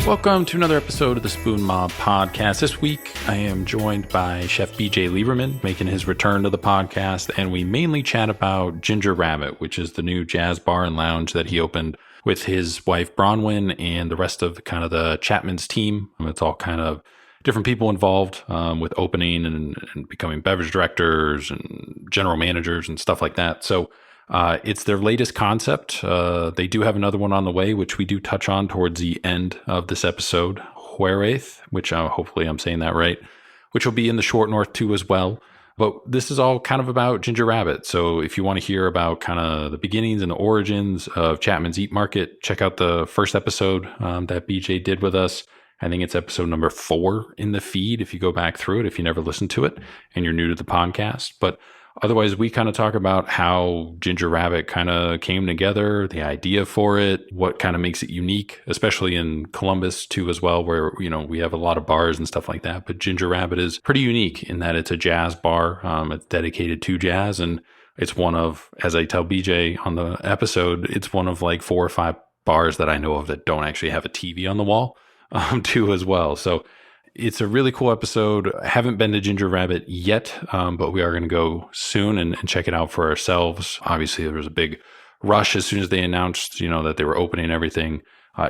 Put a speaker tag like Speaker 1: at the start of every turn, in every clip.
Speaker 1: Welcome to another episode of the Spoon Mob podcast. This week, I am joined by Chef BJ Lieberman, making his return to the podcast, and we mainly chat about Ginger Rabbit, which is the new jazz bar and lounge that he opened with his wife Bronwyn and the rest of kind of the Chapman's team. It's all kind of different people involved with opening and becoming beverage directors and general managers and stuff like that. So it's their latest concept. They do have another one on the way, which we do touch on towards the end of this episode, Juarez, which hopefully I'm saying that right, which will be in the short north too as well. But this is all kind of about Ginger Rabbit. So if you want to hear about kind of the beginnings and the origins of Chapman's Eat Market, check out the first episode that BJ did with us. I think it's episode number 4 in the feed if you go back through it, if you never listened to it and you're new to the podcast. But otherwise, we kind of talk about how Ginger Rabbit kind of came together, the idea for it, what kind of makes it unique, especially in Columbus too as well, where, you know, we have a lot of bars and stuff like that. But Ginger Rabbit is pretty unique in that it's a jazz bar. It's dedicated to jazz. And it's one of, as I tell BJ on the episode, it's one of like 4 or 5 bars that I know of that don't actually have a TV on the wall too as well. So it's a really cool episode. I haven't been to Ginger Rabbit yet, but we are going to go soon and check it out for ourselves. Obviously, there was a big rush as soon as they announced, that they were opening everything.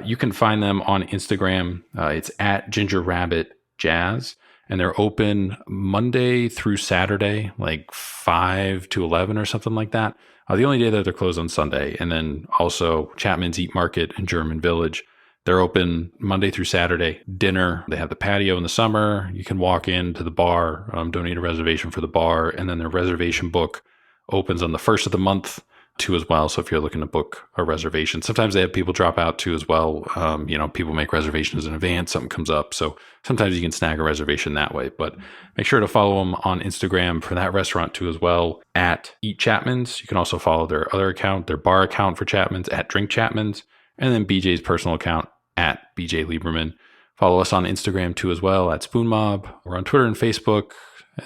Speaker 1: You can find them on Instagram. It's at Ginger Rabbit Jazz, and they're open Monday through Saturday, like 5 to 11 or something like that. The only day that they're closed on Sunday. And then also Chapman's Eat Market in German Village. They're open Monday through Saturday, dinner. They have the patio in the summer. You can walk into the bar, don't need a reservation for the bar. And then their reservation book opens on the first of the month too as well. So if you're looking to book a reservation, sometimes they have people drop out too as well. People make reservations in advance, something comes up. So sometimes you can snag a reservation that way. But make sure to follow them on Instagram for that restaurant too as well, at Eat Chapman's. You can also follow their other account, their bar account for Chapman's, at Drink Chapman's. And then BJ's personal account at BJ Lieberman. Follow us on Instagram too as well at Spoon Mob. We're on Twitter and Facebook.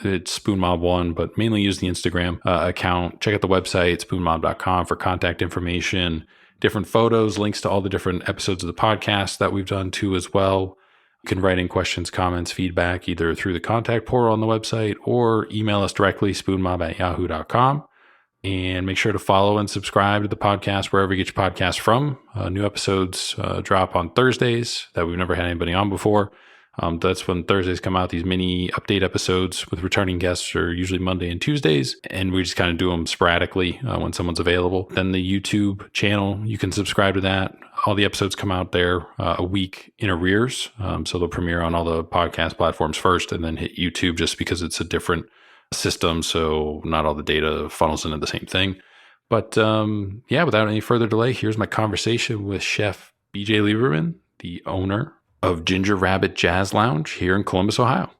Speaker 1: It's Spoon Mob 1, but mainly use the Instagram account. Check out the website, spoonmob.com, for contact information, different photos, links to all the different episodes of the podcast that we've done too as well. You can write in questions, comments, feedback, either through the contact portal on the website or email us directly, spoonmob@yahoo.com. And make sure to follow and subscribe to the podcast wherever you get your podcast from. New episodes drop on Thursdays that we've never had anybody on before. That's when Thursdays come out. These mini update episodes with returning guests are usually Monday and Tuesdays. And we just kind of do them sporadically when someone's available. Then the YouTube channel, you can subscribe to that. All the episodes come out there a week in arrears. So they'll premiere on all the podcast platforms first and then hit YouTube just because it's a different system, so not all the data funnels into the same thing. But without any further delay, here's my conversation with Chef BJ Lieberman, the owner of Ginger Rabbit Jazz Lounge here in Columbus, Ohio.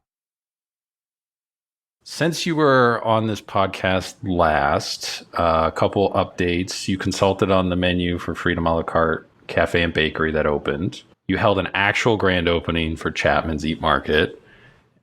Speaker 1: Since you were on this podcast last, a couple updates. You consulted on the menu for Freedom a la carte Cafe and Bakery that opened. You held an actual grand opening for Chapman's Eat Market,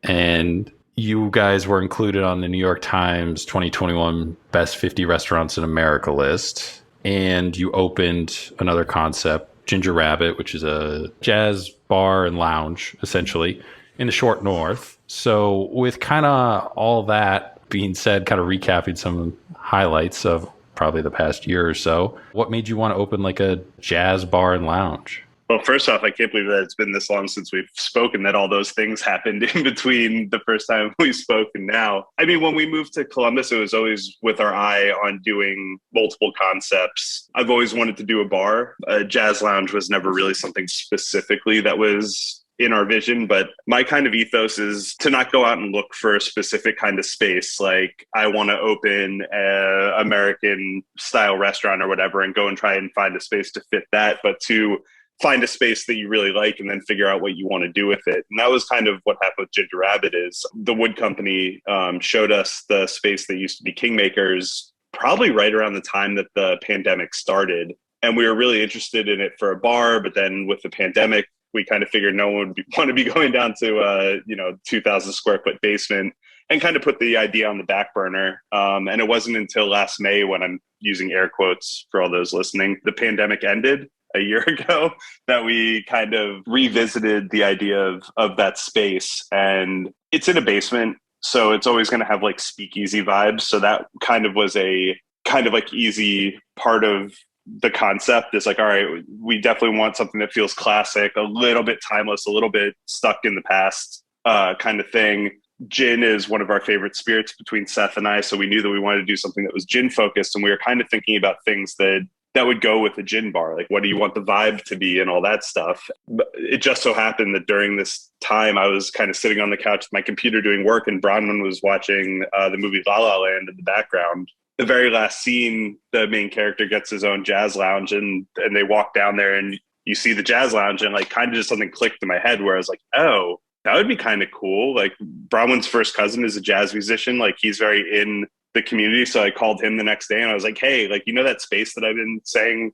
Speaker 1: and you guys were included on the New York Times 2021 Best 50 Restaurants in America list. And you opened another concept, Ginger Rabbit, which is a jazz bar and lounge, essentially, in the short north. So with kind of all that being said, kind of recapping some highlights of probably the past year or so, what made you want to open like a jazz bar and lounge?
Speaker 2: Well, first off, I can't believe that it's been this long since we've spoken, that all those things happened in between the first time we spoke and now. I mean, when we moved to Columbus, it was always with our eye on doing multiple concepts. I've always wanted to do a bar. A jazz lounge was never really something specifically that was in our vision, but my kind of ethos is to not go out and look for a specific kind of space. Like, I want to open an American style restaurant or whatever and go and try and find a space to fit that, but to find a space that you really like and then figure out what you want to do with it. And that was kind of what happened with Ginger Rabbit. Is the wood company showed us the space that used to be Kingmakers probably right around the time that the pandemic started. And we were really interested in it for a bar, but then with the pandemic, we kind of figured no one would want to be going down to a 2,000 square foot basement, and kind of put the idea on the back burner. And it wasn't until last May, when I'm using air quotes for all those listening, the pandemic ended. a year ago that we kind of revisited the idea of that space. And it's in a basement, so it's always going to have like speakeasy vibes. So that kind of was a kind of like easy part of the concept. Is like, all right, we definitely want something that feels classic, a little bit timeless, a little bit stuck in the past, kind of thing. Gin is one of our favorite spirits between Seth and I, so we knew that we wanted to do something that was gin focused, and we were kind of thinking about things that would go with a gin bar. Like, what do you want the vibe to be and all that stuff. But it just so happened that during this time, I was kind of sitting on the couch with my computer doing work, and Bronwyn was watching the movie La La Land in the background. The very last scene, the main character gets his own jazz lounge, and they walk down there, and you see the jazz lounge, and like kind of just something clicked in my head where I was like, oh, that would be kind of cool. Like, Bronwyn's first cousin is a jazz musician. Like, he's very in the community. So I called him the next day and I was like, hey, like, you know, that space that I've been saying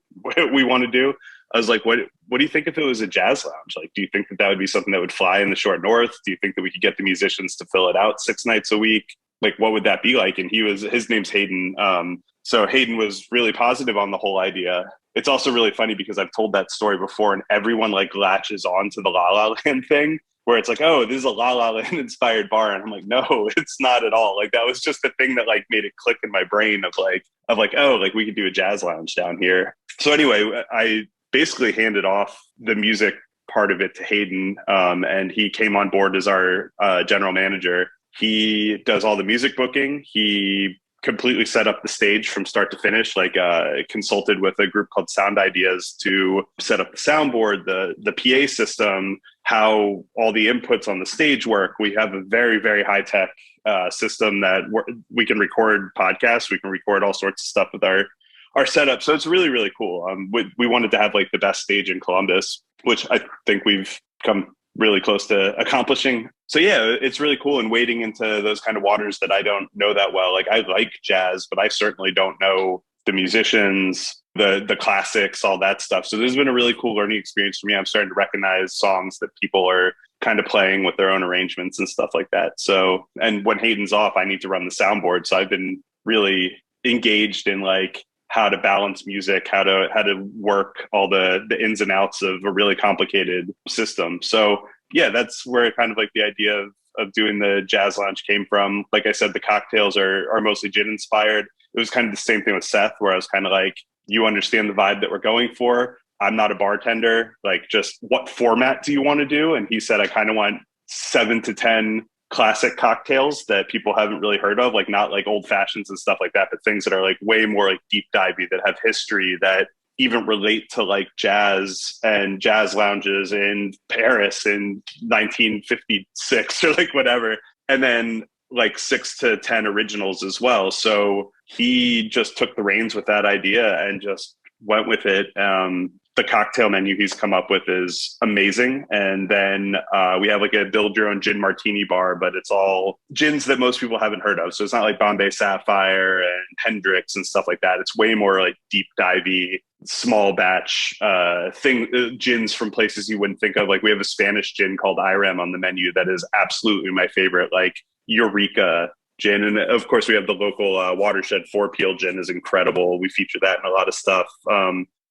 Speaker 2: we want to do? I was like, what do you think if it was a jazz lounge? Like, do you think that would be something that would fly in the short north? Do you think that we could get the musicians to fill it out 6 nights a week? Like, what would that be like? And his name's Hayden. So Hayden was really positive on the whole idea. It's also really funny because I've told that story before and everyone like latches on to the La La Land thing, where it's like, oh, this is a La La Land inspired bar. And I'm like, no, it's not at all. Like, that was just the thing that like made it click in my brain of like, oh, like we could do a jazz lounge down here. So anyway, I basically handed off the music part of it to Hayden. And he came on board as our general manager. He does all the music booking. He completely set up the stage from start to finish, like consulted with a group called Sound Ideas to set up the soundboard, the PA system, how all the inputs on the stage work. We have a very, very high-tech system that we can record podcasts. We can record all sorts of stuff with our setup. So it's really, really cool. We wanted to have like the best stage in Columbus, which I think we've come really close to accomplishing. So yeah, it's really cool, and wading into those kind of waters that I don't know that well. Like, I like jazz, but I certainly don't know the musicians, the classics, all that stuff. So this has been a really cool learning experience for me. I'm starting to recognize songs that people are kind of playing with their own arrangements and stuff like that. So, and when Hayden's off, I need to run the soundboard. So I've been really engaged in like how to balance music, how to work all the ins and outs of a really complicated system. So yeah, that's where kind of like the idea of doing the jazz lounge came from. Like I said, the cocktails are mostly gin inspired. It was kind of the same thing with Seth, where I was kind of like, you understand the vibe that we're going for. I'm not a bartender. Like, just what format do you want to do? And he said, I kind of want 7 to 10 classic cocktails that people haven't really heard of, like not like old fashions and stuff like that, but things that are like way more like deep divey, that have history, that even relate to like jazz and jazz lounges in Paris in 1956 or like whatever. And then like 6 to 10 originals as well. So he just took the reins with that idea and just went with it. The cocktail menu he's come up with is amazing. And then we have like a build your own gin martini bar, but it's all gins that most people haven't heard of. So it's not like Bombay Sapphire and Hendrix and stuff like that. It's way more like deep divey, small batch gins from places you wouldn't think of. Like, we have a Spanish gin called Irem on the menu that is absolutely my favorite, like Eureka gin. And of course we have the local Watershed 4 Peel gin is incredible. We feature that in a lot of stuff.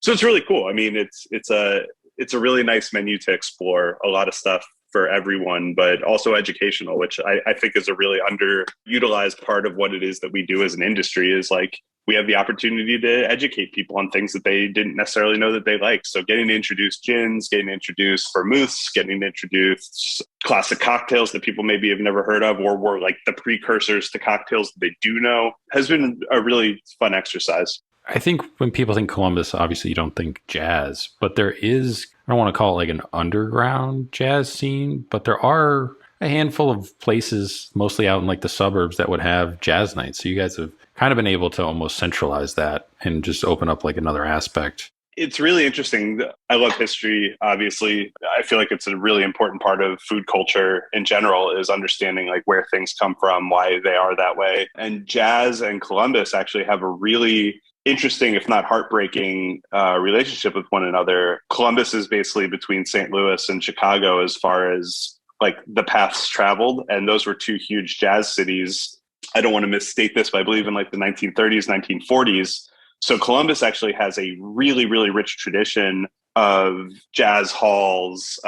Speaker 2: So it's really cool. I mean, it's a really nice menu to explore, a lot of stuff for everyone, but also educational, which I think is a really underutilized part of what it is that we do as an industry. Is like, we have the opportunity to educate people on things that they didn't necessarily know that they like. So getting to introduce gins, getting to introduce vermouths, getting to introduce classic cocktails that people maybe have never heard of, or were like the precursors to cocktails that they do know, has been a really fun exercise.
Speaker 1: I think when people think Columbus, obviously you don't think jazz, but there is, I don't want to call it like an underground jazz scene, but there are a handful of places, mostly out in like the suburbs, that would have jazz nights. So you guys have kind of been able to almost centralize that and just open up like another aspect.
Speaker 2: It's really interesting. I love history, obviously. I feel like it's a really important part of food culture in general, is understanding like where things come from, why they are that way. And jazz and Columbus actually have a really interesting, if not heartbreaking, relationship with one another. Columbus is basically between St. Louis and Chicago as far as like the paths traveled. And those were 2 huge jazz cities. I don't want to misstate this, but I believe in like the 1930s, 1940s. So Columbus actually has a really, really rich tradition of jazz halls,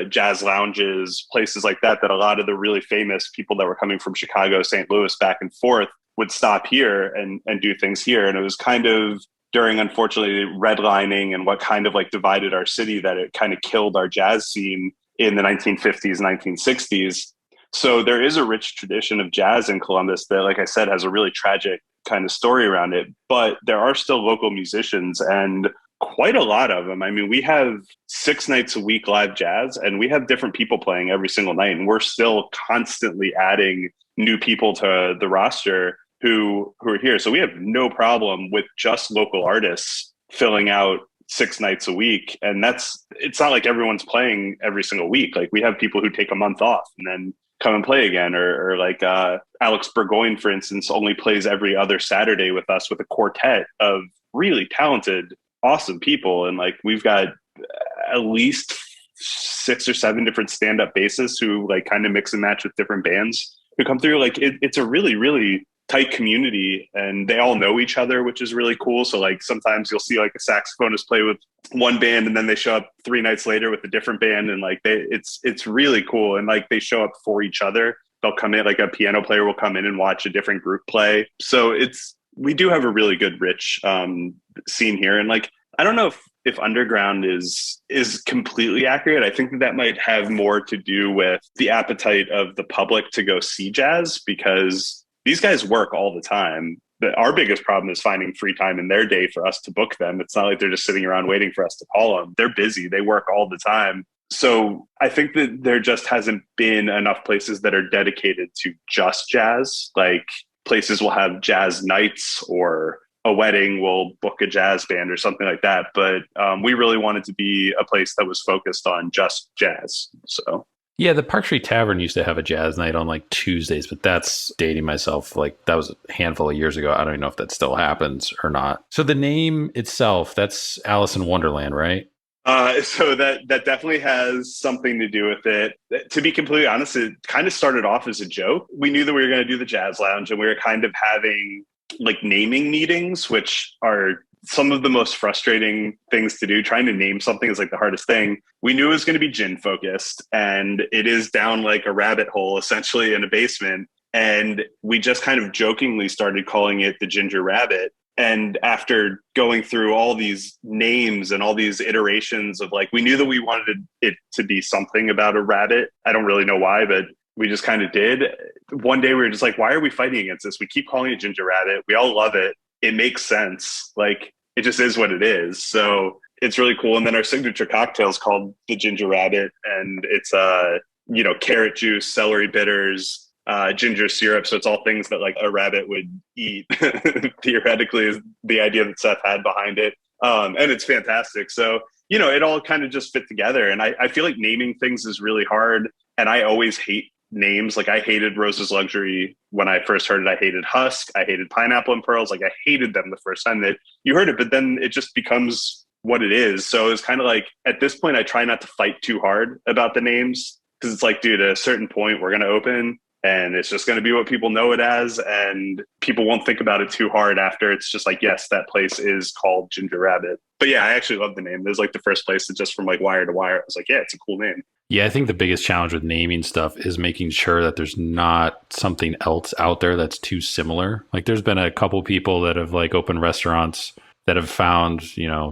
Speaker 2: jazz lounges, places like that, that a lot of the really famous people that were coming from Chicago, St. Louis, back and forth would stop here and do things here. And it was kind of during, unfortunately, redlining and what kind of like divided our city that it kind of killed our jazz scene in the 1950s, 1960s. So there is a rich tradition of jazz in Columbus that, like I said, has a really tragic kind of story around it. But there are still local musicians and quite a lot of them. I mean, we have 6 nights a week live jazz, and we have different people playing every single night. And we're still constantly adding new people to the roster who are here. So we have no problem with just local artists filling out 6 nights a week. And it's not like everyone's playing every single week. Like we have people who take a month off and then come and play again, or like Alex Burgoyne, for instance, only plays every other Saturday with us with a quartet of really talented, awesome people. And like we've got at least 6 or 7 different stand-up bassists who like kind of mix and match with different bands who come through. Like it's a really, really tight community, and they all know each other, which is really cool. So like sometimes you'll see like a saxophonist play with one band and then they show up 3 nights later with a different band, and like it's really cool. And like they show up for each other. They'll come in, like a piano player will come in and watch a different group play. So we do have a really good rich scene here. And like I don't know if underground is completely accurate. I think that might have more to do with the appetite of the public to go see jazz, because these guys work all the time. Our biggest problem is finding free time in their day for us to book them. It's not like they're just sitting around waiting for us to call them. They're busy. They work all the time. So I think that there just hasn't been enough places that are dedicated to just jazz. Like places will have jazz nights, or a wedding will book a jazz band or something like that. But we really wanted to be a place that was focused on just jazz. So
Speaker 1: Yeah, the Park Street Tavern used to have a jazz night on like Tuesdays, but that's dating myself. Like that was a handful of years ago. I don't even know if that still happens or not. So the name itself, that's Alice in Wonderland, right?
Speaker 2: So that definitely has something to do with it. To be completely honest, it kind of started off as a joke. We knew that we were going to do the Jazz Lounge, and we were kind of having like naming meetings, which are some of the most frustrating things to do. Trying to name something is like the hardest thing. We knew it was going to be gin focused, and it is down like a rabbit hole, essentially in a basement. And we just kind of jokingly started calling it the Ginger Rabbit. And after going through all these names and all these iterations of like, we knew that we wanted it to be something about a rabbit. I don't really know why, but we just kind of did. One day we were just like, why are we fighting against this? We keep calling it Ginger Rabbit. We all love it. It makes sense. Like it just is what it is. So it's really cool. And then our signature cocktail is called the Ginger Rabbit. And it's, carrot juice, celery bitters, ginger syrup. So it's all things that like a rabbit would eat, theoretically, is the idea that Seth had behind it. And it's fantastic. So, it all kind of just fit together. And I feel like naming things is really hard. And I always hate names. Like I hated Rose's Luxury when I first heard it. I hated Husk. I hated Pineapple and Pearls. Like I hated them the first time that you heard it, but then it just becomes what it is. So it's kind of like at this point, I try not to fight too hard about the names, because it's like, dude, at a certain point, we're going to open and it's just going to be what people know it as. And people won't think about it too hard after. It's just like, yes, that place is called Ginger Rabbit. But yeah, I actually love the name. There's like the first place that just from like wire to wire, I was like, yeah, it's a cool name.
Speaker 1: Yeah, I think the biggest challenge with naming stuff is making sure that there's not something else out there that's too similar. Like there's been a couple people that have like opened restaurants that have found,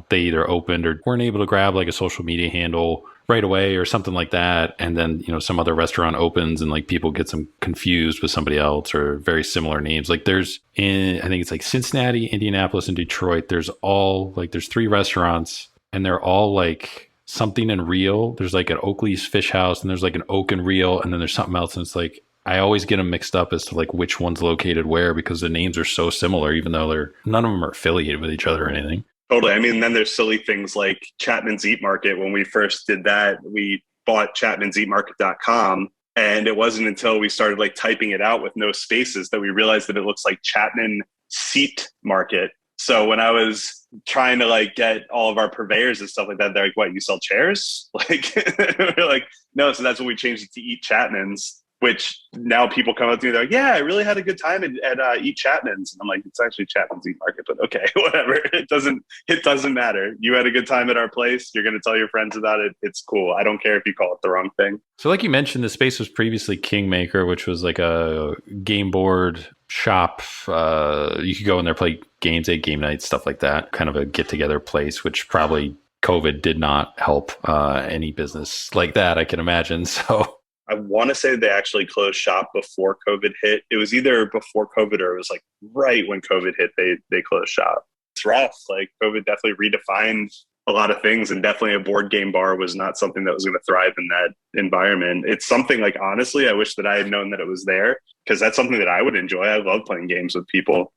Speaker 1: they either opened or weren't able to grab like a social media handle right away or something like that. And then, some other restaurant opens and like people get some confused with somebody else or very similar names. Like I think it's like Cincinnati, Indianapolis, and Detroit. There's 3 restaurants and they're all like something in Real. There's like an Oakley's Fish House and there's like an Oak and Real. And then there's something else. And it's like, I always get them mixed up as to like which one's located where, because the names are so similar, even though none of them are affiliated with each other or anything.
Speaker 2: Totally. I mean, then there's silly things like Chapman's Eat Market. When we first did that, we bought chapmanseatmarket.com. And it wasn't until we started like typing it out with no spaces that we realized that it looks like Chapman Seat Market. So when I was trying to like get all of our purveyors and stuff like that, they're like, what, you sell chairs? Like, we're like, no. So that's when we changed it to Eat Chapman's. which now people come up to me, they're like, yeah, I really had a good time at Eat Chapman's. And I'm like, it's actually Chapman's Eat Market, but okay, whatever. It doesn't matter. You had a good time at our place. You're going to tell your friends about it. It's cool. I don't care if you call it the wrong thing.
Speaker 1: So like you mentioned, the space was previously Kingmaker, which was like a game board shop. You could go in there, play games, game nights, stuff like that. Kind of a get together place, which probably COVID did not help any business like that, I can imagine. So
Speaker 2: I want to say they actually closed shop before COVID hit. It was either before COVID or it was like right when COVID hit, they closed shop. It's rough. Like COVID definitely redefined a lot of things, and definitely a board game bar was not something that was going to thrive in that environment. It's something like, honestly, I wish that I had known that it was there, because that's something that I would enjoy. I love playing games with people.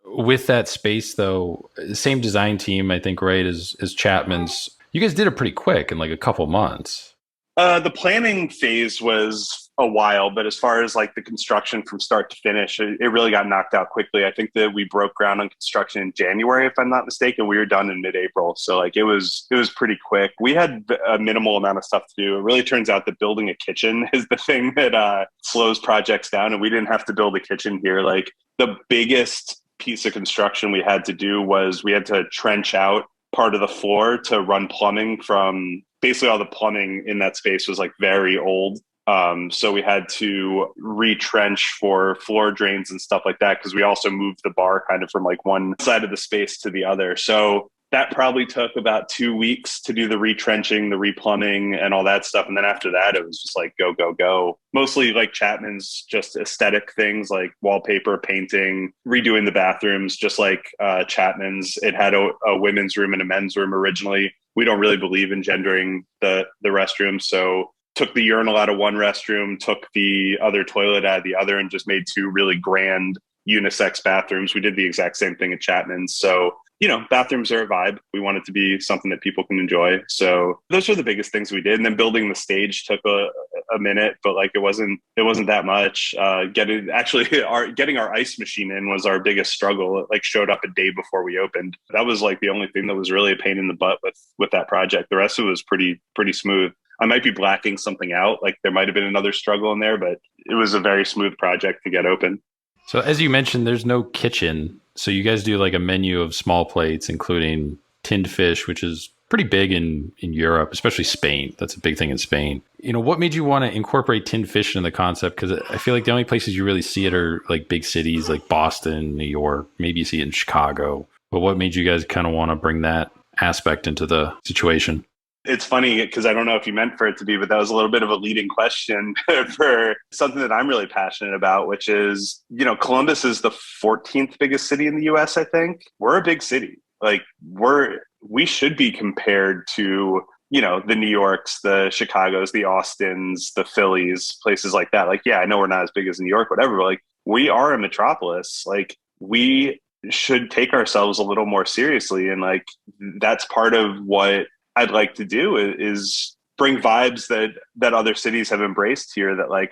Speaker 1: with that space, though, same design team, I think, right, as Chapman's. You guys did it pretty quick in like a couple months.
Speaker 2: The planning phase was a while, but as far as like the construction from start to finish, it really got knocked out quickly. I think that we broke ground on construction in January, if I'm not mistaken. We were done in mid-April, so like it was pretty quick. We had a minimal amount of stuff to do. It really turns out that building a kitchen is the thing that slows projects down, and we didn't have to build a kitchen here. Like the biggest piece of construction we had to do was we had to trench out part of the floor to run plumbing from. Basically all the plumbing in that space was like very old. So we had to retrench for floor drains and stuff like that, because we also moved the bar kind of from like one side of the space to the other. So that probably took about 2 weeks to do the retrenching, the replumbing, and all that stuff. And then after that, it was just like go, go, go. Mostly like Chapman's, just aesthetic things like wallpaper, painting, redoing the bathrooms, just like Chapman's. It had a women's room and a men's room originally. We don't really believe in gendering the restrooms, so took the urinal out of one restroom, took the other toilet out of the other, and just made two really grand unisex bathrooms. We did the exact same thing at Chapman's. So, bathrooms are a vibe. We want it to be something that people can enjoy. So those are the biggest things we did. And then building the stage took a minute, but like it wasn't that much. Getting our ice machine in was our biggest struggle. It like showed up a day before we opened. That was like the only thing that was really a pain in the butt with that project. The rest of it was pretty smooth. I might be blacking something out. Like there might have been another struggle in there, but it was a very smooth project to get open.
Speaker 1: So as you mentioned, there's no kitchen. So you guys do like a menu of small plates, including tinned fish, which is pretty big in Europe, especially Spain. That's a big thing in Spain. What made you want to incorporate tinned fish in the concept? Because I feel like the only places you really see it are like big cities like Boston, New York, maybe you see it in Chicago. But what made you guys kind of want to bring that aspect into the situation?
Speaker 2: It's funny because I don't know if you meant for it to be, but that was a little bit of a leading question for something that I'm really passionate about, which is, Columbus is the 14th biggest city in the US, I think. We're a big city. Like we should be compared to, the New Yorks, the Chicagos, the Austins, the Phillies, places like that. Like, yeah, I know we're not as big as New York, whatever, but like we are a metropolis. Like we should take ourselves a little more seriously. And like, that's part of what I'd like to do is bring vibes that other cities have embraced here that like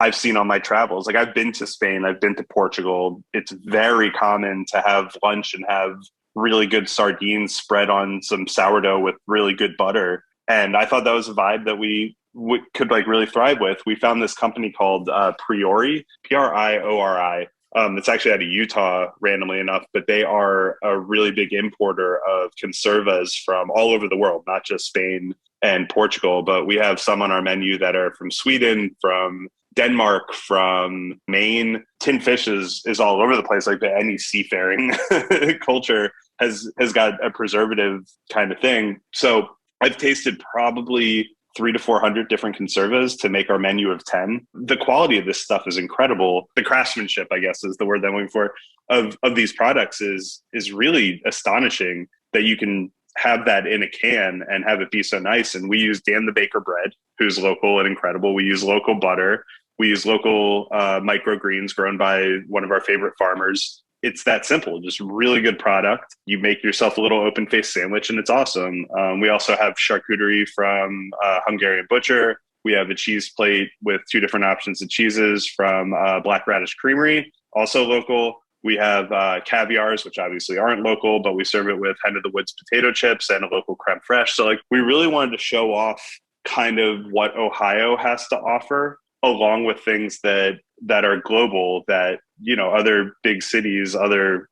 Speaker 2: I've seen on my travels. Like I've been to Spain, I've been to Portugal. It's very common to have lunch and have really good sardines spread on some sourdough with really good butter. And I thought that was a vibe that we could like really thrive with. We found this company called Priori, Priori. It's actually out of Utah, randomly enough, but they are a really big importer of conservas from all over the world, not just Spain and Portugal. But we have some on our menu that are from Sweden, from Denmark, from Maine. Tin fish is all over the place. Like any seafaring culture has got a preservative kind of thing. So I've tasted probably 300 to 400 different conservas to make our menu of 10. The quality of this stuff is incredible. The craftsmanship, I guess, is the word that I'm looking for, of these products is really astonishing that you can have that in a can and have it be so nice. And we use Dan the Baker bread, who's local and incredible. We use local butter. We use local microgreens grown by one of our favorite farmers. It's that simple, just really good product. You make yourself a little open-faced sandwich and it's awesome. We also have charcuterie from Hungarian Butcher. We have a cheese plate with 2 different options of cheeses from Black Radish Creamery, also local. We have caviars, which obviously aren't local, but we serve it with Hen of the Woods potato chips and a local creme fraiche. So like we really wanted to show off kind of what Ohio has to offer along with things that are global that, other big cities, other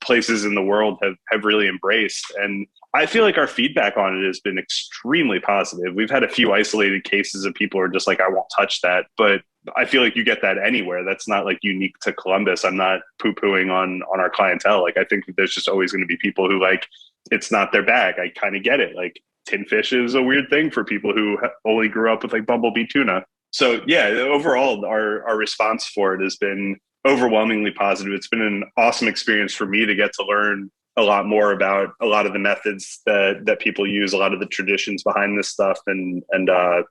Speaker 2: places in the world have really embraced. And I feel like our feedback on it has been extremely positive. We've had a few isolated cases of people who are just like, I won't touch that. But I feel like you get that anywhere. That's not like unique to Columbus. I'm not poo-pooing on our clientele. Like, I think that there's just always going to be people who like, it's not their bag. I kind of get it. Like, tin fish is a weird thing for people who only grew up with like bumblebee tuna. So yeah, overall, our response for it has been overwhelmingly positive. It's been an awesome experience for me to get to learn a lot more about a lot of the methods that people use, a lot of the traditions behind this stuff, and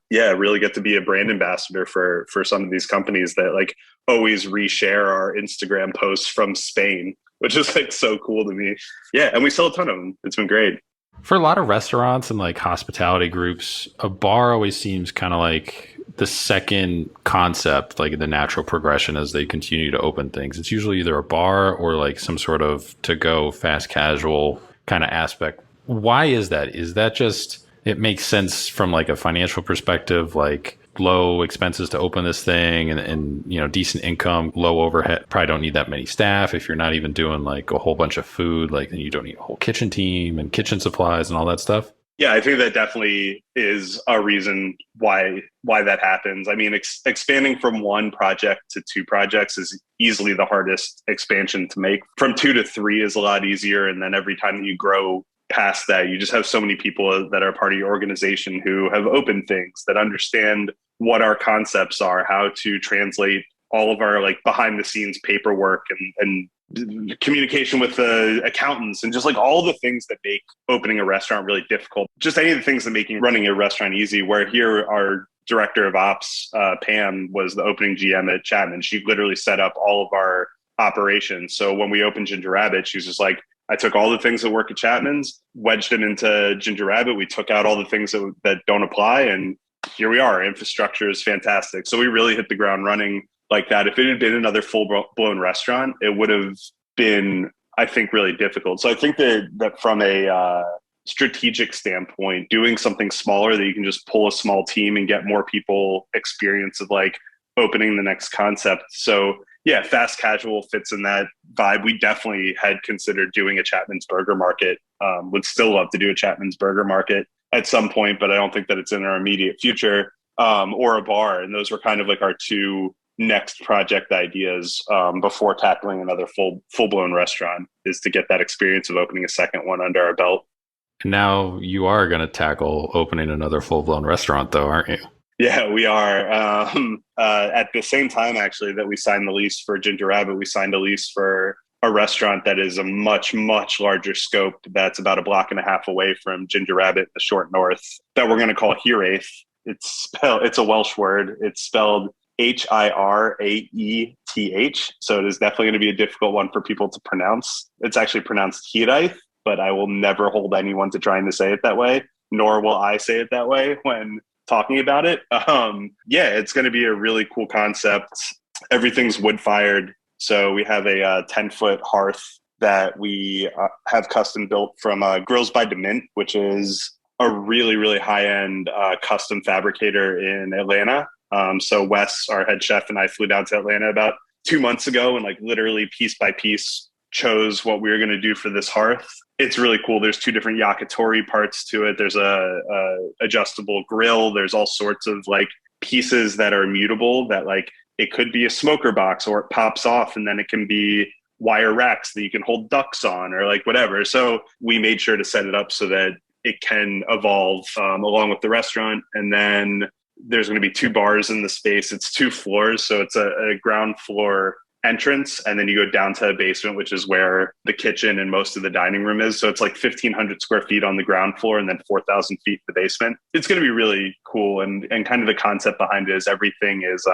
Speaker 2: yeah, really get to be a brand ambassador for some of these companies that like always reshare our Instagram posts from Spain, which is like so cool to me. Yeah, and we sell a ton of them. It's been great.
Speaker 1: For a lot of restaurants and like hospitality groups, a bar always seems kind of like the second concept, like the natural progression as they continue to open things. It's usually either a bar or like some sort of to-go fast casual kind of aspect. Why is that? Is that just it makes sense from like a financial perspective, like low expenses to open this thing and decent income, low overhead, probably don't need that many staff. If you're not even doing like a whole bunch of food, like then you don't need a whole kitchen team and kitchen supplies and all that stuff.
Speaker 2: Yeah, I think that definitely is a reason why that happens. I mean, expanding from one project to two projects is easily the hardest expansion to make. From 2 to 3 is a lot easier, and then every time that you grow past that, you just have so many people that are part of your organization who have opened things, that understand what our concepts are, how to translate all of our like behind the scenes paperwork and communication with the accountants and just like all the things that make opening a restaurant really difficult. Just any of the things that making running a restaurant easy. Where here, our director of ops, Pam, was the opening GM at Chapman. She literally set up all of our operations. So when we opened Ginger Rabbit, she was just like, I took all the things that work at Chapman's, wedged it into Ginger Rabbit. We took out all the things that don't apply. And here we are. Our infrastructure is fantastic. So we really hit the ground running like that. If it had been another full-blown restaurant, it would have been, I think, really difficult. So I think that from a strategic standpoint, doing something smaller that you can just pull a small team and get more people experience of like opening the next concept. So yeah, fast casual fits in that vibe. We definitely had considered doing a Chapman's Burger Market. Would still love to do a Chapman's Burger Market at some point, but I don't think that it's in our immediate future, or a bar. And those were kind of like our two next project ideas, before tackling another full-blown restaurant, is to get that experience of opening a second one under our belt.
Speaker 1: Now you are going to tackle opening another full-blown restaurant though, aren't you?
Speaker 2: Yeah, we are. At the same time, actually, that we signed the lease for Ginger Rabbit, we signed a lease for a restaurant that is a much, much larger scope, that's about a block and a half away from Ginger Rabbit, the short north, that we're going to call Hiraeth. It's a Welsh word. It's spelled Hiraeth. So it is definitely going to be a difficult one for people to pronounce. It's actually pronounced Hiraeth, but I will never hold anyone to trying to say it that way, nor will I say it that way when talking about it. Yeah, it's going to be a really cool concept. Everything's wood fired. So we have a 10-foot hearth that we have custom built from Grills by DeMint, which is a really, really high-end custom fabricator in Atlanta. So Wes, our head chef, and I flew down to Atlanta about 2 months ago and like literally piece by piece chose what we were going to do for this hearth. It's really cool. There's 2 different yakitori parts to it. There's a adjustable grill. There's all sorts of like pieces that are mutable, that like it could be a smoker box, or it pops off and then it can be wire racks that you can hold ducks on, or like whatever. So we made sure to set it up so that it can evolve along with the restaurant. And then there's going to be 2 bars in the space. It's 2 floors. So it's a ground floor entrance, and then you go down to a basement, which is where the kitchen and most of the dining room is. So it's like 1,500 square feet on the ground floor and then 4,000 feet in the basement. It's going to be really cool. And kind of the concept behind it is everything is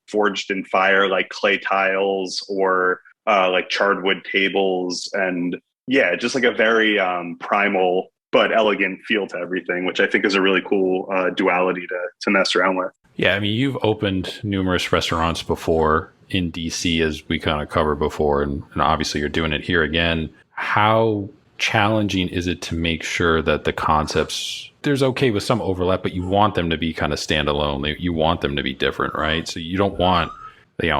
Speaker 2: forged in fire, like clay tiles or like charred wood tables. And yeah, just like a very primal but elegant feel to everything, which I think is a really cool duality to mess around with.
Speaker 1: Yeah, I mean, you've opened numerous restaurants before in DC, as we kind of covered before, and obviously you're doing it here again. How challenging is it to make sure that the concepts there's okay with some overlap, but you want them to be kind of standalone. You want them to be different, right? So you don't want,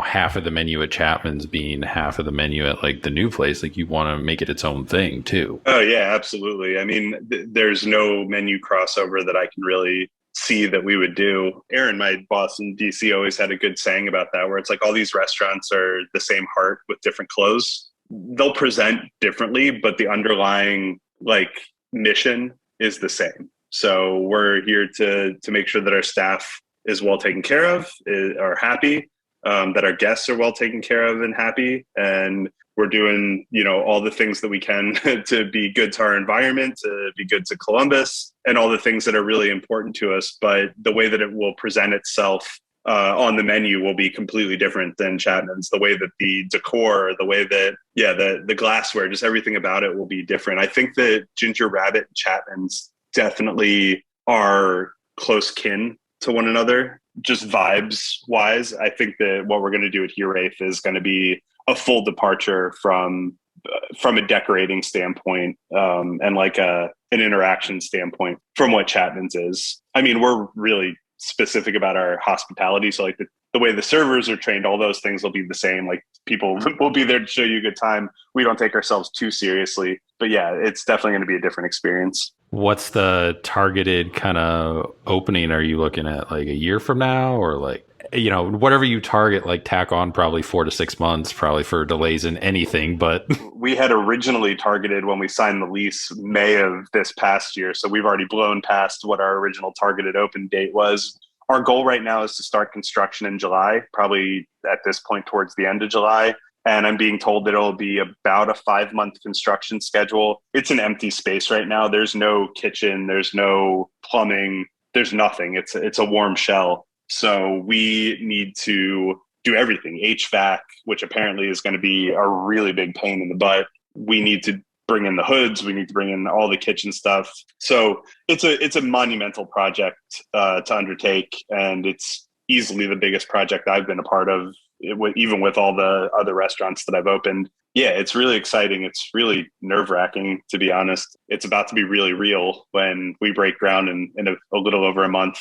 Speaker 1: half of the menu at Chapman's being half of the menu at like the new place. Like you want to make it its own thing too.
Speaker 2: Oh yeah, absolutely. I mean, there's no menu crossover that I can really see that we would do. Aaron, my boss in DC, always had a good saying about that, where it's like all these restaurants are the same heart with different clothes. They'll present differently, but the underlying like mission is the same. So we're here to make sure that our staff is well taken care of, are happy, that our guests are well taken care of and happy, and we're doing, all the things that we can to be good to our environment, to be good to Columbus, and all the things that are really important to us. But the way that it will present itself on the menu will be completely different than Chapman's. The way that the decor, the way that, the glassware, just everything about it will be different. I think that Ginger Rabbit and Chapman's definitely are close kin to one another, just vibes wise. I think that what we're going to do at Here Wraith is going to be a full departure from a decorating standpoint, and like an interaction standpoint from what Chapman's is. I mean, we're really specific about our hospitality. So like the way the servers are trained, all those things will be the same. Like people will be there to show you a good time. We don't take ourselves too seriously, but yeah, it's definitely going to be a different experience.
Speaker 1: What's the targeted kind of opening? Are you looking at like a year from now, or like, whatever you target, like tack on probably 4 to 6 months, probably for delays in anything. But
Speaker 2: we had originally targeted, when we signed the lease, May of this past year. So we've already blown past what our original targeted open date was. Our goal right now is to start construction in July, probably at this point towards the end of July. And I'm being told that it'll be about a 5-month construction schedule. It's an empty space right now. There's no kitchen, there's no plumbing, there's nothing. It's a warm shell. So we need to do everything. HVAC, which apparently is going to be a really big pain in the butt. We need to bring in the hoods. We need to bring in all the kitchen stuff. So it's a monumental project to undertake, and it's easily the biggest project I've been a part of, even with all the other restaurants that I've opened. Yeah, it's really exciting. It's really nerve-wracking, to be honest. It's about to be really real when we break ground in a little over a month.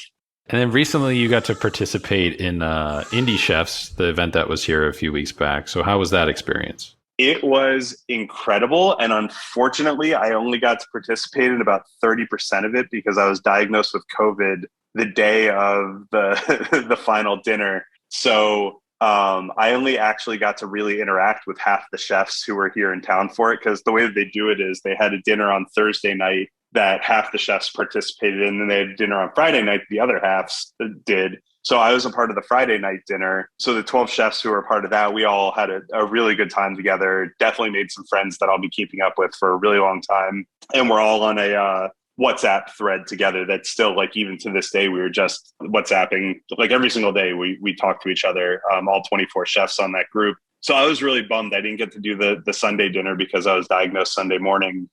Speaker 1: And then recently you got to participate in Indie Chefs, the event that was here a few weeks back. So how was that experience?
Speaker 2: It was incredible. And unfortunately, I only got to participate in about 30% of it because I was diagnosed with COVID the day of the final dinner. So I only actually got to really interact with half the chefs who were here in town for it, because the way that they do it is they had a dinner on Thursday night that half the chefs participated in, and they had dinner on Friday night the other halves did. So I was a part of the Friday night dinner. So the 12 chefs who were a part of that, we all had a really good time together. Definitely made some friends that I'll be keeping up with for a really long time. And we're all on a WhatsApp thread together that's still, like, even to this day, we were just WhatsApping. Like every single day we talk to each other, all 24 chefs on that group. So I was really bummed I didn't get to do the Sunday dinner because I was diagnosed Sunday morning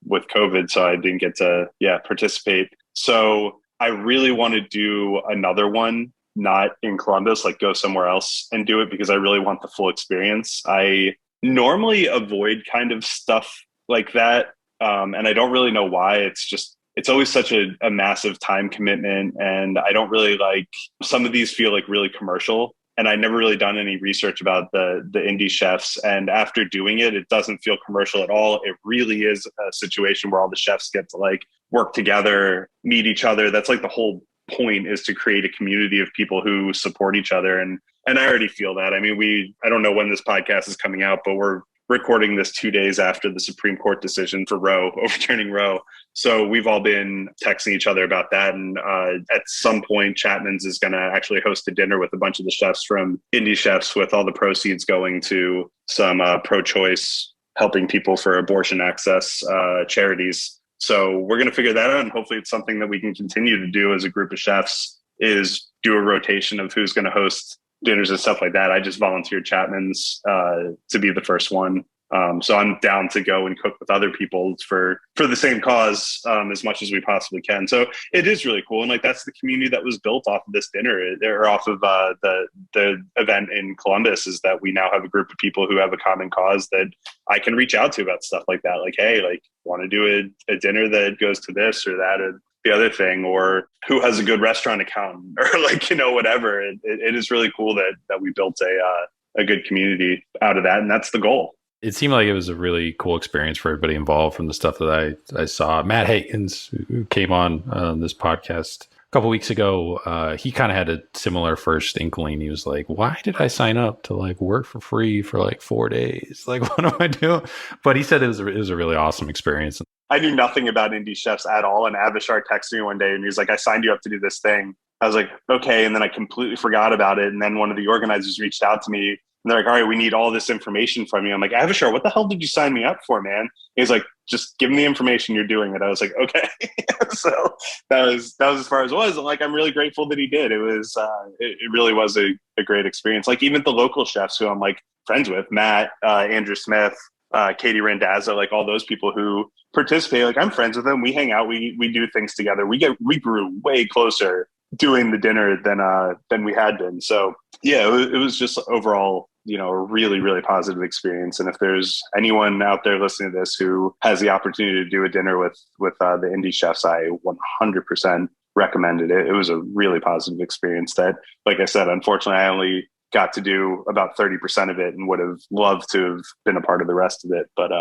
Speaker 2: with COVID. So I didn't get to, participate. So I really want to do another one, not in Columbus, like go somewhere else and do it, because I really want the full experience. I normally avoid kind of stuff like that. And I don't really know why. It's always such a massive time commitment. And I don't really like, some of these feel like really commercial. And I never really done any research about the indie chefs. And after doing it, it doesn't feel commercial at all. It really is a situation where all the chefs get to like work together, meet each other. That's like the whole point, is to create a community of people who support each other. And I already feel that. I mean, I don't know when this podcast is coming out, but we're recording this 2 days after the Supreme Court decision for Roe, overturning Roe. So we've all been texting each other about that. And at some point, Chapman's is going to actually host a dinner with a bunch of the chefs from Indie Chefs, with all the proceeds going to some pro-choice, helping people for abortion access charities. So we're going to figure that out. And hopefully it's something that we can continue to do as a group of chefs, is do a rotation of who's going to host dinners and stuff like that. I just volunteered Chapman's to be the first one. So I'm down to go and cook with other people for the same cause, as much as we possibly can. So it is really cool, and like that's the community that was built off of this dinner, or off of the event in Columbus. Is that we now have a group of people who have a common cause that I can reach out to about stuff like that. Like, hey, like, want to do a dinner that goes to this or that or the other thing, or who has a good restaurant account, or like, whatever. It is really cool that we built a good community out of that, and that's the goal.
Speaker 1: It seemed like it was a really cool experience for everybody involved. From the stuff that I saw, Matt Hagens, who came on this podcast a couple weeks ago, he kind of had a similar first inkling. He was like, why did I sign up to like work for free for like 4 days? Like, what am I doing? But he said it was a really awesome experience.
Speaker 2: I knew nothing about indie chefs at all. And Avishar texted me one day and he was like, I signed you up to do this thing. I was like, okay. And then I completely forgot about it. And then one of the organizers reached out to me and they're like, all right, we need all this information from you. I'm like, Avishar, what the hell did you sign me up for, man? He's like, just give me the information, you're doing it. I was like, okay. So that was as far as it was. And like, I'm really grateful that he did. It was, it really was a great experience. Like even the local chefs who I'm like friends with, Matt, Andrew Smith, Katie Randazzo, like all those people who participate, like I'm friends with them. We hang out, we do things together. We grew way closer doing the dinner than we had been. So yeah, it was just overall, a really, really positive experience. And if there's anyone out there listening to this who has the opportunity to do a dinner with the indie chefs, I 100% recommended it. It was a really positive experience that, like I said, unfortunately, I only got to do about 30% of it and would have loved to have been a part of the rest of it. But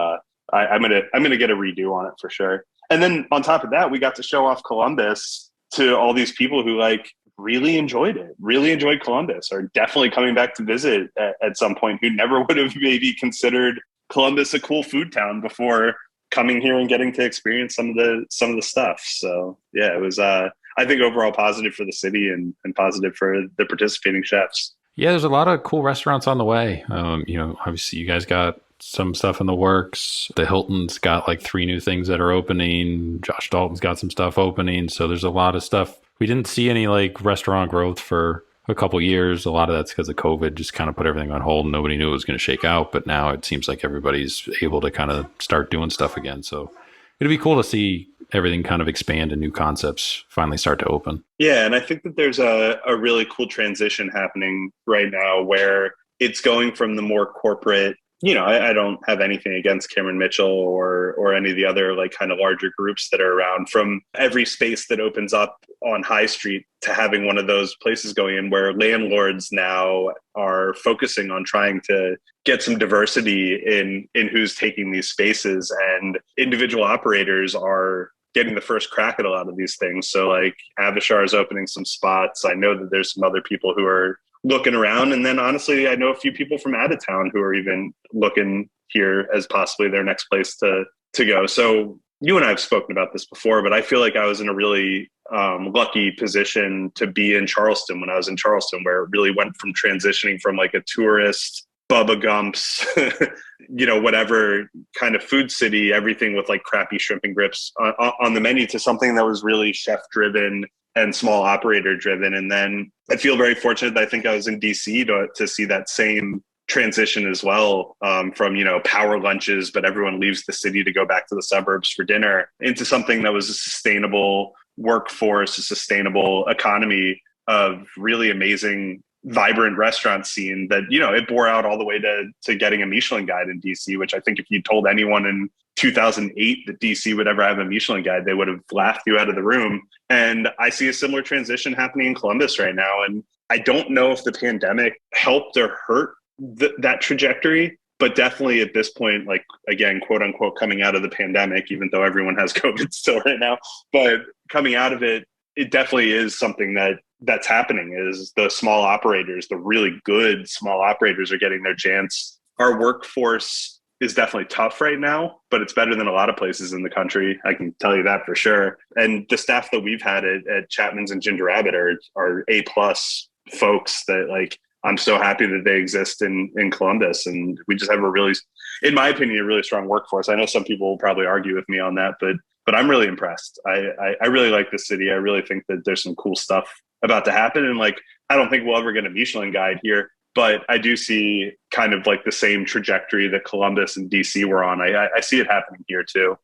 Speaker 2: I'm gonna get a redo on it for sure. And then on top of that, we got to show off Columbus to all these people who like really enjoyed it, really enjoyed Columbus, are definitely coming back to visit at some point, who never would have maybe considered Columbus a cool food town before coming here and getting to experience some of the stuff. So yeah, it was I think overall positive for the city and positive for the participating chefs.
Speaker 1: Yeah, there's a lot of cool restaurants on the way. Obviously you guys got some stuff in the works. The Hilton's got like 3 new things that are opening. Josh Dalton's got some stuff opening. So there's a lot of stuff. We didn't see any like restaurant growth for a couple of years. A lot of that's because of COVID just kind of put everything on hold and nobody knew it was going to shake out. But now it seems like everybody's able to kind of start doing stuff again. So it'd be cool to see everything kind of expand and new concepts finally start to open.
Speaker 2: Yeah, and I think that there's a really cool transition happening right now where it's going from the more corporate, I don't have anything against Cameron Mitchell or any of the other like kind of larger groups that are around, from every space that opens up on High Street to having one of those places going in where landlords now are focusing on trying to get some diversity in who's taking these spaces, and individual operators are getting the first crack at a lot of these things. So like Avishar is opening some spots. I know that there's some other people who are looking around. And then honestly, I know a few people from out of town who are even looking here as possibly their next place to go. So you and I have spoken about this before, but I feel like I was in a really lucky position to be in Charleston when I was in Charleston, where it really went from transitioning from like a tourist Bubba Gump's, whatever kind of food city, everything with like crappy shrimp and grits on the menu, to something that was really chef driven and small operator driven. And then I feel very fortunate that I think I was in DC to see that same transition as well, from, power lunches, but everyone leaves the city to go back to the suburbs for dinner, into something that was a sustainable workforce, a sustainable economy of really amazing, vibrant restaurant scene that, it bore out all the way to getting a Michelin guide in DC, which I think if you told anyone in 2008 that DC would ever have a Michelin guide, they would have laughed you out of the room. And I see a similar transition happening in Columbus right now. And I don't know if the pandemic helped or hurt that trajectory, but definitely at this point, like, again, quote unquote, coming out of the pandemic, even though everyone has COVID still right now, but coming out of it, it definitely is something that's happening. Is the small operators, the really good small operators, are getting their chance. Our workforce is definitely tough right now, but it's better than a lot of places in the country. I can tell you that for sure. And the staff that we've had at Chapman's and Ginger Rabbit are A+ folks that, like, I'm so happy that they exist in Columbus. And we just have a really, in my opinion, a really strong workforce. I know some people will probably argue with me on that, but I'm really impressed. I really like this city. I really think that there's some cool stuff about to happen. And like, I don't think we'll ever get a Michelin guide here But I do see kind of like the same trajectory that Columbus and DC were on. I see it happening here too.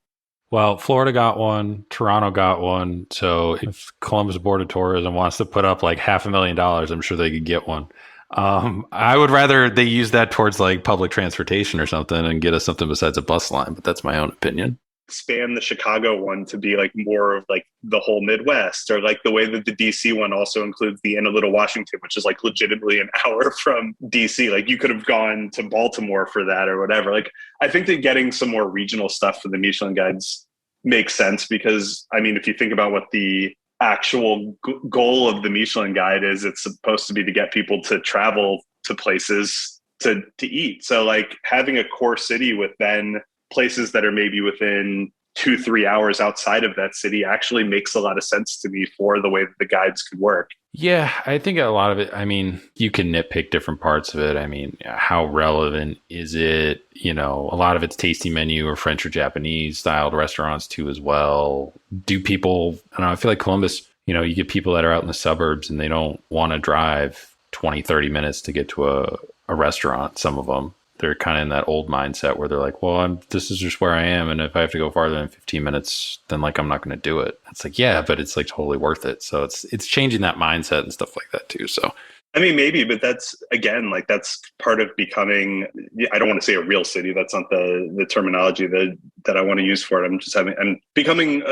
Speaker 1: Well, Florida got one, Toronto got one. So if Columbus Board of Tourism wants to put up like $500,000, I'm sure they could get one. I would rather they use that towards like public transportation or something and get us something besides a bus line, but that's my own opinion.
Speaker 2: Expand the Chicago one to be like more of like the whole Midwest, or like the way that the DC one also includes the end of Little Washington, which is like legitimately an hour from DC. Like you could have gone to Baltimore for that or whatever. Like I think that getting some more regional stuff for the Michelin guides makes sense because I mean, if you think about what the actual goal of the Michelin guide is, it's supposed to be to get people to travel to places to eat. So like having a core city with then places that are maybe within 2-3 hours outside of that city actually makes a lot of sense to me for the way that the guides could work.
Speaker 1: Yeah, I think a lot of it, I mean, you can nitpick different parts of it. I mean, how relevant is it? You know, a lot of it's tasting menu or French or Japanese styled restaurants too, as well. Do people, I don't know, I feel like Columbus, you know, you get people that are out in the suburbs and they don't want to drive 20, 30 minutes to get to a restaurant, some of them. They're kind of in that old mindset where they're like, well, this is just where I am. And if I have to go farther than 15 minutes, then like, I'm not going to do it. It's like, yeah, but it's like totally worth it. So it's changing that mindset and stuff like that too. So,
Speaker 2: I mean, maybe, but that's again, like that's part of becoming, I don't want to say a real city. That's not the terminology that I want to use for it. I'm becoming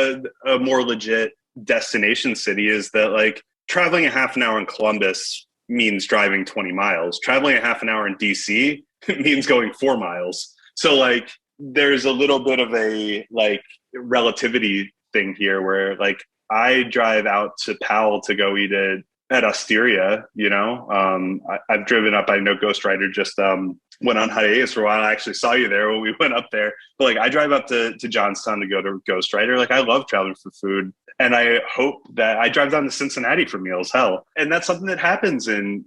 Speaker 2: a more legit destination city is that like traveling a half an hour in Columbus means driving 20 miles. Traveling a half an hour in DC means going 4 miles. So like there's a little bit of a like relativity thing here where like I drive out to Powell to go eat at Osteria, you know. I've driven up, I know Ghost Rider just went on hiatus for a while. I actually saw you there when we went up there. But like I drive up to Johnstown to go to Ghost Rider. Like I love traveling for food. And I hope that I drive down to Cincinnati for meals, hell. And that's something that happens in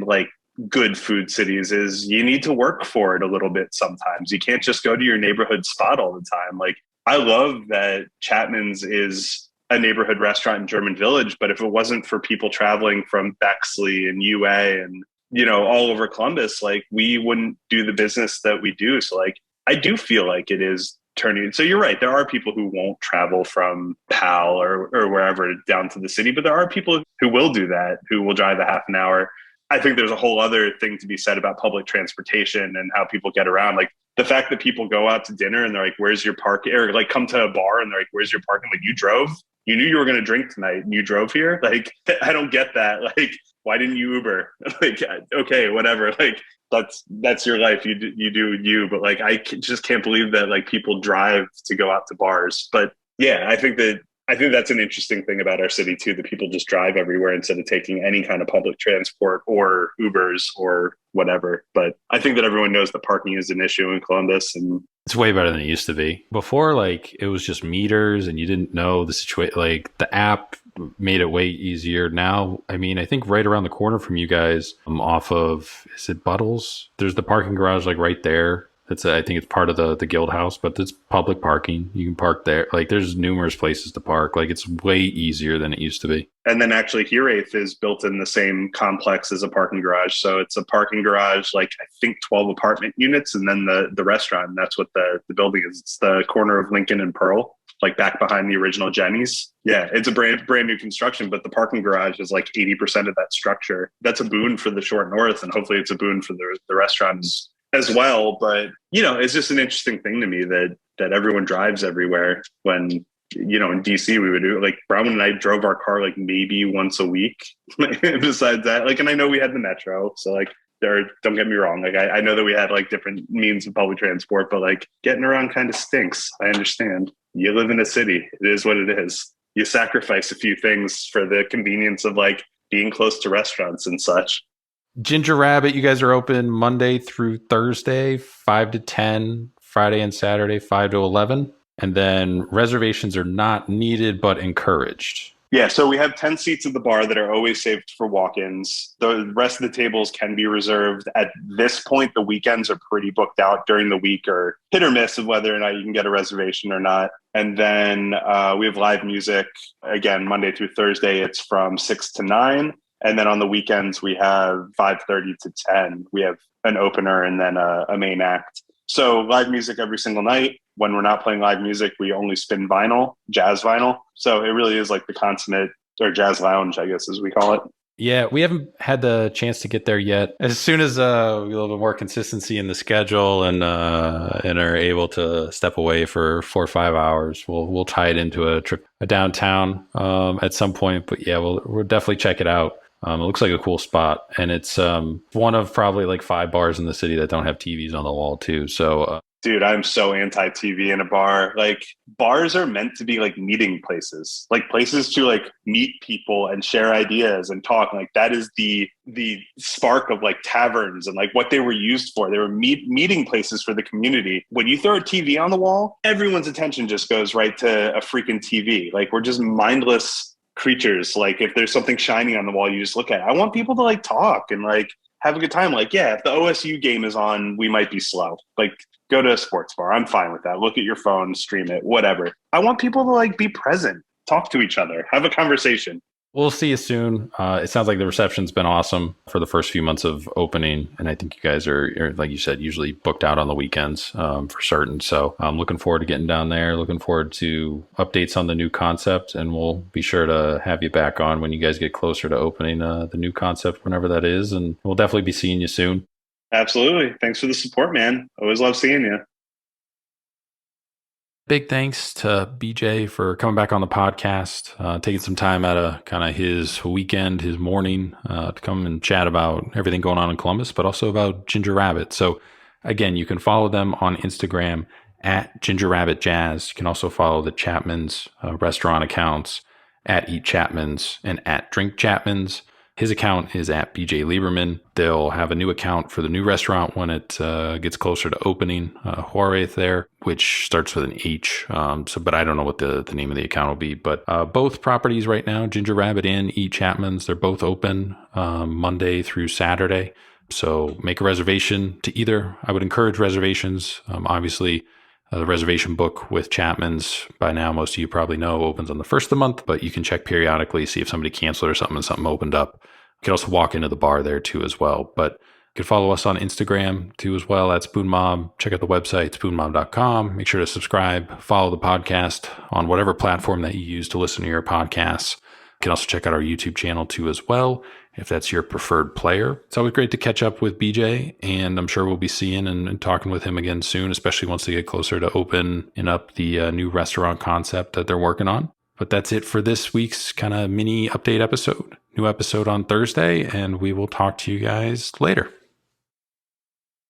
Speaker 2: like good food cities is you need to work for it a little bit sometimes. You can't just go to your neighborhood spot all the time. Like I love that Chapman's is a neighborhood restaurant in German Village, but if it wasn't for people traveling from Bexley and UA and, you know, all over Columbus, like we wouldn't do the business that we do. So like I do feel like it is turning. So you're right. There are people who won't travel from Powell or wherever down to the city, but there are people who will do that, who will drive a half an hour. I think there's a whole other thing to be said about public transportation and how people get around. Like the fact that people go out to dinner and they're like, where's your park? Or like come to a bar and they're like, where's your parking? Like you drove, you knew you were going to drink tonight and you drove here. Like, I don't get that. Like, why didn't you Uber? Like, okay, whatever. Like that's your life. You do you, but like, just can't believe that like people drive to go out to bars. But yeah, I think that's an interesting thing about our city too, that people just drive everywhere instead of taking any kind of public transport or Ubers or whatever. But I think that everyone knows that parking is an issue in Columbus, and
Speaker 1: it's way better than it used to be. Before, like it was just meters and you didn't know the situation. Like the app made it way easier. Now, I mean, I think right around the corner from you guys, off of, is it Buttles? There's the parking garage like right there. I think it's part of the guild house, but it's public parking. You can park there. Like there's numerous places to park. Like it's way easier than it used to be.
Speaker 2: And then actually Heraith is built in the same complex as a parking garage. So it's a parking garage, like I think 12 apartment units, and then the restaurant. And that's what the building is. It's the corner of Lincoln and Pearl, like back behind the original Jenny's. Yeah, it's a brand new construction, but the parking garage is like 80% of that structure. That's a boon for the Short North, and hopefully it's a boon for the restaurants as well. But you know, it's just an interesting thing to me that everyone drives everywhere. When, you know, in DC we would do, like Brown and I drove our car like maybe once a week. Besides that, like, and I know we had the metro, so like don't get me wrong, like I know that we had like different means of public transport, but like getting around kind of stinks. I understand, you live in a city, it is what it is. You sacrifice a few things for the convenience of like being close to restaurants and such.
Speaker 1: Ginger Rabbit, you guys are open Monday through Thursday, 5 to 10, Friday and Saturday, 5 to 11. And then reservations are not needed, but encouraged.
Speaker 2: Yeah, so we have 10 seats at the bar that are always saved for walk-ins. The rest of the tables can be reserved. At this point, the weekends are pretty booked out. During the week or hit or miss of whether or not you can get a reservation or not. And then we have live music. Again, Monday through Thursday, it's from 6 to 9. And then on the weekends, we have 5:30 to 10. We have an opener and then a main act. So live music every single night. When we're not playing live music, we only spin vinyl, jazz vinyl. So it really is like the consummate, or jazz lounge, I guess, as we call it.
Speaker 1: Yeah, we haven't had the chance to get there yet. As soon as we get a little bit more consistency in the schedule and are able to step away for 4 or 5 hours, we'll tie it into a trip downtown at some point. But yeah, we'll definitely check it out. It looks like a cool spot, and it's one of probably like 5 bars in the city that don't have TVs on the wall too. So
Speaker 2: Dude, I'm so anti-TV in a bar. Like, bars are meant to be like meeting places, like places to like meet people and share ideas and talk. Like, that is the spark of like taverns and like what they were used for. They were meeting places for the community. When you throw a TV on the wall, everyone's attention just goes right to a freaking TV. Like, we're just mindless creatures. Like, if there's something shiny on the wall, you just look at it. I want people to like talk and like have a good time. Like, yeah, if the OSU game is on, we might be slow. Like, go to a sports bar. I'm fine with that. Look at your phone, stream it, whatever. I want people to like be present, talk to each other, have a conversation.
Speaker 1: we'll see you soon. It sounds like the reception's been awesome for the first few months of opening. And I think you guys are, like you said, usually booked out on the weekends for certain. So I'm looking forward to getting down there, looking forward to updates on the new concept. And we'll be sure to have you back on when you guys get closer to opening the new concept, whenever that is. And we'll definitely be seeing you soon.
Speaker 2: Absolutely. Thanks for the support, man. Always love seeing you.
Speaker 1: Big thanks to BJ for coming back on the podcast, taking some time out of kind of his weekend, his morning, to come and chat about everything going on in Columbus, but also about Ginger Rabbit. So again, you can follow them on Instagram at Ginger Rabbit Jazz. You can also follow the Chapman's restaurant accounts at Eat Chapman's and at Drink Chapman's. His account is at BJ Lieberman. They'll have a new account for the new restaurant when it gets closer to opening, Juarez there, which starts with an H. But I don't know what the name of the account will be. But both properties right now, Ginger Rabbit and Eat Chapman's, they're both open Monday through Saturday. So make a reservation to either. I would encourage reservations. Obviously, the reservation book with Chapman's, by now, most of you probably know, opens on the first of the month, but you can check periodically, see if somebody canceled or something and something opened up. You can also walk into the bar there too as well. But you can follow us on Instagram too as well at Spoon Mob. Check out the website, spoonmob.com. Make sure to subscribe, follow the podcast on whatever platform that you use to listen to your podcasts. You can also check out our YouTube channel too as well, if that's your preferred player. It's always great to catch up with BJ, and I'm sure we'll be seeing and talking with him again soon, especially once they get closer to opening up the new restaurant concept that they're working on. But that's it for this week's kind of mini update episode. New episode on Thursday, and we will talk to you guys later.